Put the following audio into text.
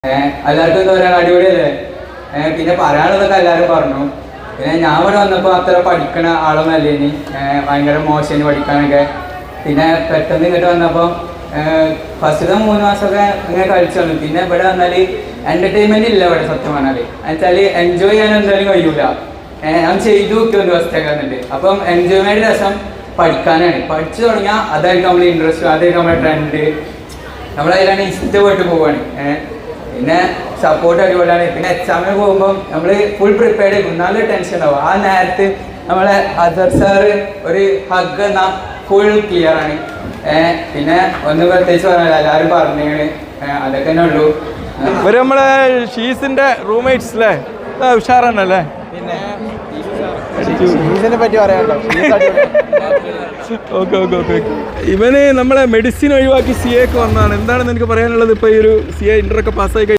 എല്ലാവർക്കും എന്താ പറയുക അടിപൊളിയല്ലേ. പിന്നെ പറയാനുള്ളതൊക്കെ എല്ലാവരും പറഞ്ഞു. പിന്നെ ഞാൻ ഇവിടെ വന്നപ്പോൾ അത്ര പഠിക്കണ ആളൊന്നല്ല, ഇനി ഭയങ്കര മോശം പഠിക്കാനൊക്കെ. പിന്നെ പെട്ടെന്ന് ഇങ്ങോട്ട് വന്നപ്പോൾ ഫസ്റ്റത്തെ 3 മാസമൊക്കെ ഇങ്ങനെ കളിച്ചു വന്നു. പിന്നെ ഇവിടെ വന്നാൽ എൻ്റർടൈൻമെൻറ്റ് ഇല്ല ഇവിടെ സത്യം പറഞ്ഞാൽ. എന്നുവെച്ചാൽ എൻജോയ് ചെയ്യാൻ എന്തായാലും കഴിയൂല. ഞാൻ ചെയ്തു നോക്കിയ ദിവസത്തേക്ക് വന്നിട്ട്. അപ്പം എൻജോയ്മെൻറ്റ് രസം പഠിക്കാനാണ്. പഠിച്ചു തുടങ്ങിയാൽ അതായിരിക്കും നമ്മൾ ഇൻട്രസ്റ്റ്, അതായിരിക്കും നമ്മുടെ ട്രെൻഡ്. നമ്മളതിലാണ് ഇഷ്ടപ്പെട്ട് പോവുകയാണ്. പിന്നെ സപ്പോർട്ട് അടിപൊളിയാണ്. പിന്നെ എക്സാമിന് പോകുമ്പം നമ്മൾ ഫുൾ പ്രിപ്പയർഡ് ആയിരിക്കും, നല്ല ടെൻഷൻ ഉണ്ടാവും. ആ നേരത്ത് നമ്മളെ അസർ സാറ് ഒരു ഹഗ് എന്നാൽ ഫുൾ ക്ലിയർ ആണ്. പിന്നെ ഒന്ന് പ്രത്യേകിച്ച് പറഞ്ഞാൽ എല്ലാവരും പറഞ്ഞാണ്, അതൊക്കെ തന്നെ ഉള്ളൂ. ഇവര് നമ്മളെ ഷീസിന്റെ റൂംമേറ്റ്സ് അല്ലേ, ഉഷാറാണല്ലേ. Okay okay okay. ഇവന് നമ്മളെ മെഡിസിൻ ഒഴിവാക്കി CA ഒക്കെ വന്നതാണ്. എന്താണെന്ന് എനിക്ക് പറയാനുള്ളത്? ഇപ്പോൾ ഈ ഒരു CA ഇന്റർ ഒക്കെ പാസ്സായി